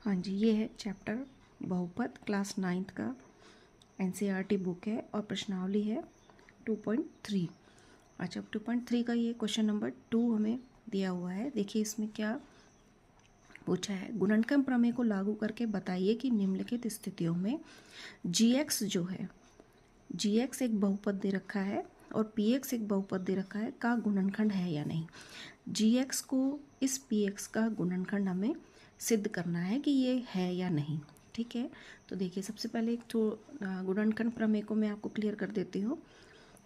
हाँ जी, ये है चैप्टर बहुपद क्लास 9th का एनसीईआरटी बुक है और प्रश्नावली है 2.3। अच्छा, 2.3 का ये क्वेश्चन नंबर 2 हमें दिया हुआ है। देखिए इसमें क्या पूछा है। गुणनखंड प्रमेय को लागू करके बताइए कि निम्नलिखित स्थितियों में gx जो है, gx एक बहुपद दे रखा है और px एक बहुपद दे रखा है का गुणनखंड है या नहीं। gx को इस px का गुणनखंड हमें सिद्ध करना है कि ये है या नहीं। ठीक है, तो देखिए सबसे पहले एक तो गुणनखंड प्रमेय को मैं आपको क्लियर कर देती हूँ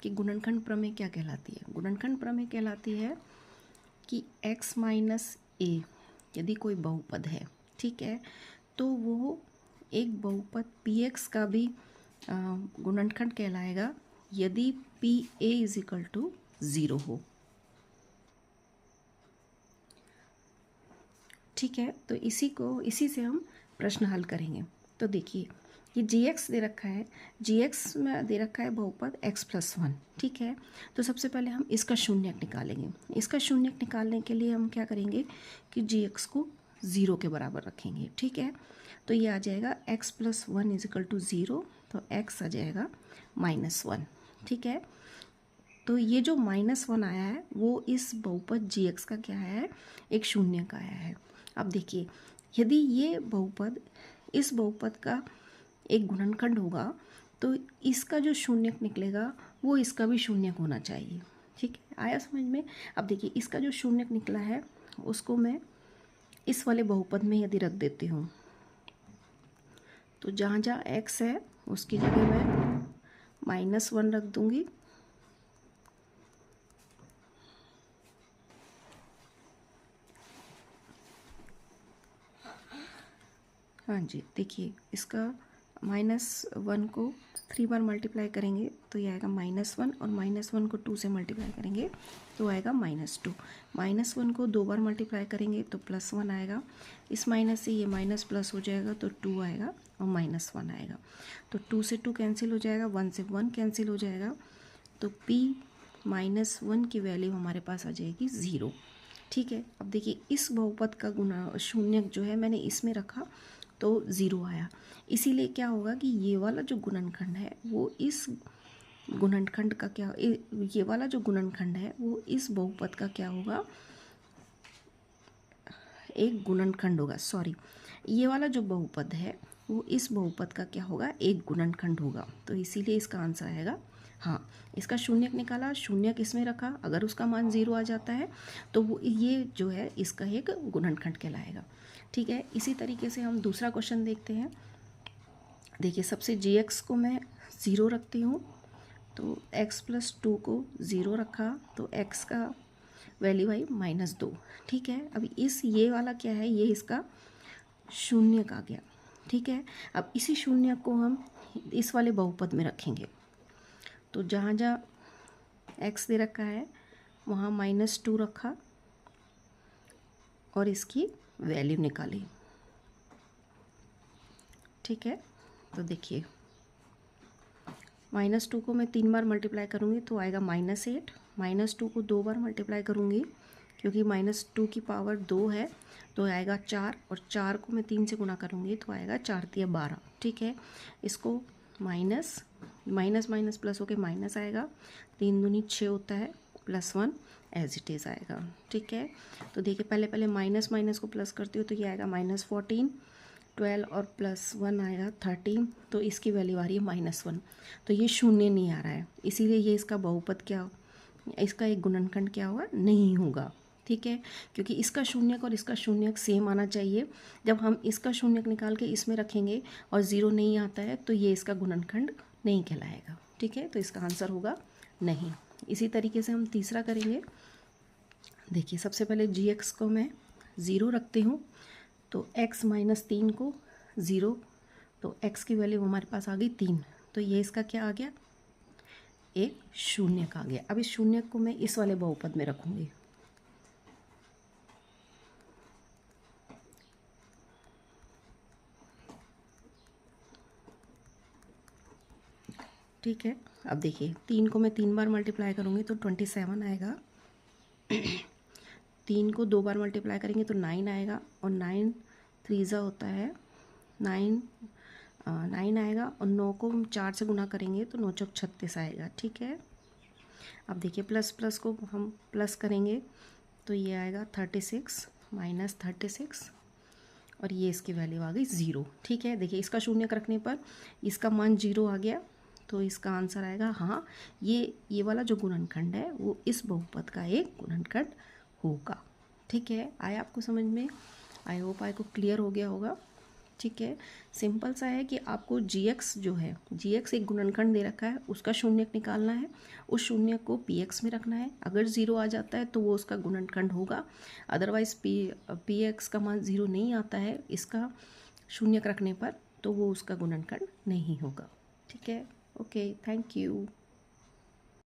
कि गुणनखंड प्रमेय क्या कहलाती है। गुणनखंड प्रमेय कहलाती है कि x माइनस ए यदि कोई बहुपद है, ठीक है, तो वो एक बहुपद px का भी गुणनखंड कहलाएगा यदि P A is equal to 0 हो। ठीक है, तो इसी से हम प्रश्न हल करेंगे। तो देखिए ये gx दे रखा है, gx में दे रखा है बहुपद x+1। ठीक है, तो सबसे पहले हम इसका शून्यक निकालेंगे। इसका शून्यक निकालने के लिए हम क्या करेंगे कि gx को 0 के बराबर रखेंगे। ठीक है, तो ये आ जाएगा x+1 इज इक्वल टू 0, तो x आ जाएगा -1। ठीक है, तो ये जो -1 आया है वो इस बहुपद gx का क्या है, एक शून्यक आया है। अब देखिए यदि ये बहुपद इस बहुपद का एक गुणनखंड होगा तो इसका जो शून्यक निकलेगा वो इसका भी शून्यक होना चाहिए। ठीक है, आया समझ में। अब देखिए इसका जो शून्यक निकला है उसको मैं इस वाले बहुपद में यदि रख देती हूँ तो जहाँ जहाँ x है उसकी जगह मैं -1 रख दूँगी। हाँ जी, देखिए इसका -1 को 3 बार मल्टीप्लाई करेंगे तो ये आएगा -1 और -1 को 2 से मल्टीप्लाई करेंगे तो आएगा -2। -1 को 2 बार मल्टीप्लाई करेंगे तो +1 आएगा। इस माइनस से ये माइनस प्लस हो जाएगा तो 2 आएगा और -1 आएगा। तो 2 से 2 कैंसिल हो जाएगा, 1 से 1 कैंसिल हो जाएगा, तो p-1 की वैल्यू हमारे पास आ जाएगी 0। ठीक है, अब देखिए इस बहुपद का गुणा शून्यक जो है मैंने इसमें रखा तो 0 आया। इसीलिए क्या होगा कि ये वाला जो गुणनखंड है वो इस गुणनखंड का क्या, ये वाला जो गुणनखंड है वो इस बहुपद का क्या होगा, एक गुणनखंड होगा। सॉरी, ये वाला जो बहुपद है वो इस बहुपद का क्या होगा, एक गुणनखंड होगा। तो इसीलिए इसका आंसर आएगा हाँ। इसका शून्यक निकाला, शून्यक इसमें रखा, अगर उसका मान 0 आ जाता है तो वो ये जो है इसका एक गुणनखंड कहलाएगा। ठीक है, इसी तरीके से हम दूसरा क्वेश्चन देखते हैं। देखिए सबसे gx को मैं 0 रखती हूँ तो x+2 को 0 रखा तो x का वैल्यू आई -2। ठीक है, अब ये वाला क्या है, ये इसका शून्यक आ गया। ठीक है, अब इसी शून्यक को हम इस वाले बहुपद में रखेंगे तो जहाँ जहाँ x दे रखा है वहाँ -2 रखा और इसकी वैल्यू निकाली। ठीक है, तो देखिए -2 को मैं 3 बार मल्टीप्लाई करूँगी तो आएगा -8। -2 को 2 बार मल्टीप्लाई करूँगी क्योंकि -2 की पावर 2 है तो आएगा 4, और 4 को मैं 3 से गुणा करूँगी तो आएगा 4 × 12। ठीक है, इसको माइनस माइनस प्लस होके माइनस आएगा, 3 दूनी 6 होता है, +1 एज इट इज़ आएगा। ठीक है, तो देखिए पहले माइनस को प्लस करती हूँ तो ये आएगा -14, 12 और +1 आएगा 13, तो इसकी वैल्यू आ रही है -1। तो ये शून्य नहीं आ रहा है, इसीलिए ये इसका बहुपद क्या, इसका एक गुणनखंड क्या होगा, नहीं होगा। ठीक है, क्योंकि इसका शून्यक और इसका शून्यक सेम आना चाहिए। जब हम इसका शून्यक निकाल के इसमें रखेंगे और 0 नहीं आता है तो ये इसका गुणनखंड नहीं कहलाएगा। ठीक है, तो इसका आंसर होगा नहीं। इसी तरीके से हम तीसरा करेंगे। देखिए सबसे पहले gx को मैं 0 रखती हूँ तो x-3 को 0, तो x की वैल्यू हमारे पास आ गई 3, तो ये इसका क्या आ गया, एक शून्यक आ गया। अब इस शून्यक को मैं इस वाले बहुपद में रखूँगी। ठीक है, अब देखिए 3 को मैं 3 बार मल्टीप्लाई करूँगी तो 27 आएगा, 3 को 2 बार मल्टीप्लाई करेंगे तो 9 आएगा, और 9 3 होता है 9, 9 आएगा और 9 को हम 4 से गुना करेंगे तो 9 चौक 36 आएगा। ठीक है, अब देखिए प्लस प्लस को हम प्लस करेंगे तो ये आएगा 36 माइनस 36 और ये इसकी वैल्यू आ गई 0। ठीक है, देखिए इसका शून्यक रखने पर इसका मान 0 आ गया, तो इसका आंसर आएगा हाँ, ये वाला जो गुणनखंड है वो इस बहुपद का एक गुणनखंड होगा। ठीक है, आया आपको समझ में? आई होप आपको क्लियर हो गया होगा। ठीक है, सिंपल सा है कि आपको gx जो है, gx एक गुणनखंड दे रखा है, उसका शून्यक निकालना है, उस शून्यक को px में रखना है। अगर 0 आ जाता है तो वो उसका गुणनखंड होगा, अदरवाइज px का मान 0 नहीं आता है इसका शून्यक रखने पर, तो वो उसका गुणनखंड नहीं होगा। ठीक है, ओके, थैंक यू।